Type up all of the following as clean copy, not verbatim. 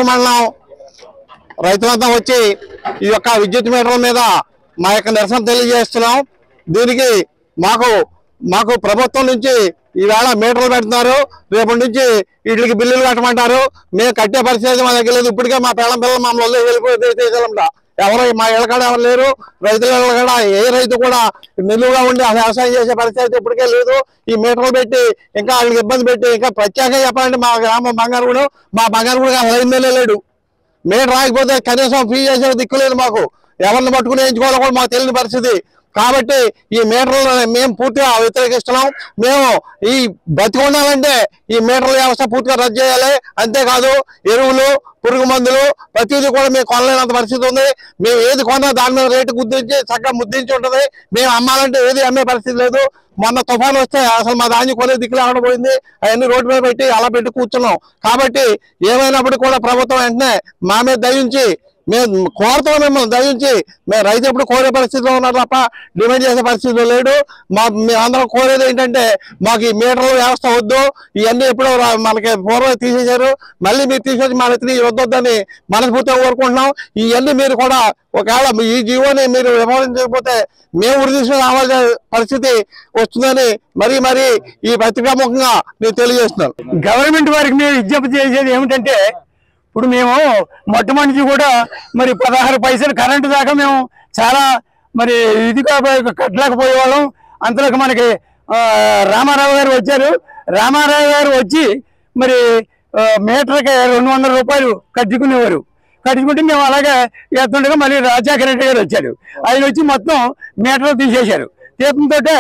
మండలం రైతులంతా వచ్చి ఈ యొక్క విద్యుత్ మీటర్ల మీద మా యొక్క నిరసన తెలియజేస్తున్నాం. దీనికి మాకు ప్రభుత్వం నుంచి ఈవేళ మీటర్లు పెడుతున్నారు, రేపటి నుంచి వీటికి బిల్లులు కట్టమంటారు. మేము కట్టే పరిస్థితి మా దగ్గర లేదు. ఇప్పటికే మా పిల్లలు మమ్మల్ని వెళ్ళిపోతే ఎవరు మా ఇళ్ళకాడ ఎవరు లేరు. రైతుల కూడా ఏ రైతు కూడా నిలువుగా ఉండి వ్యవసాయం చేసే పరిస్థితి ఇప్పటికే లేదు. ఈ మీటర్లు పెట్టి ఇంకా వాళ్ళకి ఇబ్బంది పెట్టి ఇంకా ప్రత్యేకంగా చెప్పాలంటే మా గ్రామం బంగారుగుడు ఎమ్మెల్యే లేడు. మీటర్ రాకపోతే కనీసం ఫీ చేసే దిక్కు లేదు. మాకు ఎవరిని పట్టుకుని వేయించుకోవాలో కూడా మాకు తెలియని పరిస్థితి. కాబట్టి ఈ మీటర్లు మేము పూర్తిగా వ్యతిరేకిస్తున్నాం. మేము ఈ బతికి ఉండాలంటే ఈ మీటర్ల వ్యవస్థ పూర్తిగా రద్దు చేయాలి. అంతేకాదు ఎరువులు, పురుగు మందులు ప్రతిదీ కూడా మేము కొనలేనంత పరిస్థితి ఉంది. మేము ఏది కొన్నా దాని మీద రేటు గుర్తించి చక్కగా ముద్రించి ఉంటుంది. మేము అమ్మాలంటే ఏది అమ్మే పరిస్థితి లేదు. మొన్న తుఫాను వస్తే అసలు మా ధాన్యం కొనే దిక్కులు ఆడ పోయింది. అవన్నీ రోడ్డు మీద పెట్టి అలా పెట్టి కూర్చున్నాం. కాబట్టి ఏమైనప్పటికీ కూడా ప్రభుత్వం వెంటనే మా మీద దయించి మేము కోరుతాం. మిమ్మల్ని దయించి మేము రైతు ఎప్పుడు కోరే పరిస్థితిలో ఉన్నారు తప్ప డిమాండ్ చేసే పరిస్థితిలో లేడు. మేమందరం కోరేది ఏంటంటే మాకు ఈ మీటర్ల వ్యవస్థ వద్దు. ఇవన్నీ ఎప్పుడో మనకి పూర్వం తీసేశారు, మళ్ళీ మీరు తీసేసి మన ఎత్తుని వద్దొద్దని మనస్ఫూర్తిగా కోరుకుంటున్నాం. ఇవన్నీ మీరు కూడా ఒకవేళ ఈ జీవోని మీరు విమోచించకపోతే మేము ఉరి తీసుకుని రావాల్సిన పరిస్థితి వస్తుందని మరీ ఈ పత్రికాముఖంగా నేను తెలియజేస్తున్నాను. గవర్నమెంట్ వారికి మేము విజ్ఞప్తి చేసేది ఏమిటంటే, ఇప్పుడు మేము మొట్టమొదటి కూడా మరి 16 పైసలు కరెంటు దాకా మేము చాలా మరి ఇదిగా కట్టలేకపోయేవాళ్ళం. అంతలోకి మనకి రామారావు గారు వచ్చారు. రామారావు గారు వచ్చి మరి మీటర్కి 200 రూపాయలు కట్టుకునేవారు. కట్టుకుంటే మేము అలాగే వేస్తుండగా మళ్ళీ రాజశేఖర రెడ్డి గారు వచ్చారు. ఆయన వచ్చి మొత్తం మీటర్లు తీసేశారు. తీయడంతో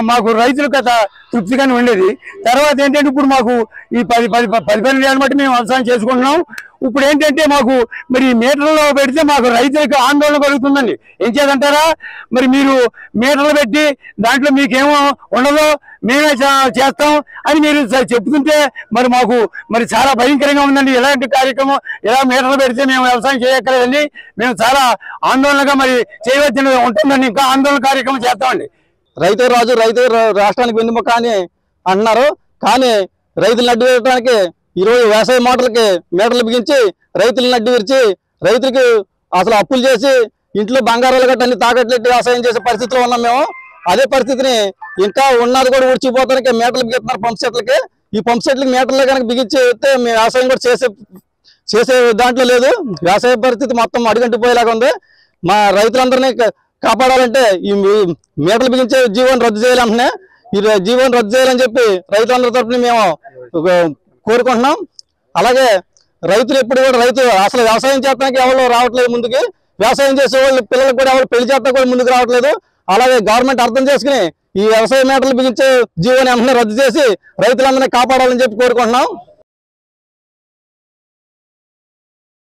మాకు రైతులు కథ తృప్తిగానే ఉండేది. తర్వాత ఏంటంటే ఇప్పుడు మాకు ఈ 10-12 ఏళ్ళ బట్టి మేము వ్యవసాయం చేసుకుంటున్నాం. ఇప్పుడు ఏంటంటే మాకు మరి మీటర్లో పెడితే మాకు రైతులకు ఆందోళన కలుగుతుందండి. ఏం చేద్దంటారా, మరి మీరు మీటర్లు పెట్టి దాంట్లో మీకేమో ఉండదు, మేమే చేస్తాం అని మీరు చెప్తుంటే మరి మాకు మరి చాలా భయంకరంగా ఉందండి. ఇలాంటి కార్యక్రమం ఇలా మీటర్లు పెడితే మేము వ్యవసాయం చేయక్కర్లేదండి. మేము చాలా ఆందోళనగా మరి చేయవలసి ఉంటుందండి. ఇంకా ఆందోళన కార్యక్రమం చేస్తామండి. రైతు రాజు, రైతు రాష్ట్రానికి వెన్నుముక అని అంటున్నారు. కానీ రైతులను అడ్డు వేయడానికి ఈరోజు వ్యవసాయ మీటర్లు బిగించి రైతులను అడ్డు విరిచి రైతులకి అసలు అప్పులు చేసి ఇంట్లో బంగారాలు గట్ట అన్ని తాకట్లెట్టి వ్యవసాయం చేసే పరిస్థితిలో ఉన్నాం మేము. అదే పరిస్థితిని ఇంకా ఉన్నది కూడా ఊడ్చిపోతానికి మీటర్లు బిగిస్తున్నారు పంప్ సెట్లకి. ఈ పంప్ సెట్లకి మీటర్లు కనుక బిగించి వస్తే మేము వ్యవసాయం కూడా చేసే దాంట్లో లేదు. వ్యవసాయ పరిస్థితి మొత్తం అడుగంటిపోయేలాగా ఉంది. మా రైతులందరినీ కాపాడాలంటే ఈ మీటర్లు బిగించే జీవోని రద్దు చేయాలంటే ఈ జీవోని రద్దు చేయాలని చెప్పి రైతులందరి తరఫున మేము కోరుకుంటున్నాం. అలాగే రైతులు ఎప్పుడు కూడా అసలు వ్యవసాయం చేయడానికి ఎవరు రావట్లేదు ముందుకి. వ్యవసాయం చేసే వాళ్ళు పిల్లలకు కూడా ఎవరు పెళ్లి చేస్తా కూడా ముందుకు రావట్లేదు. అలాగే గవర్నమెంట్ అర్థం చేసుకుని ఈ వ్యవసాయ మీటర్లు బిగించే జీవోని వెంటనే రద్దు చేసి రైతులందరినీ కాపాడాలని చెప్పి కోరుకుంటున్నాం.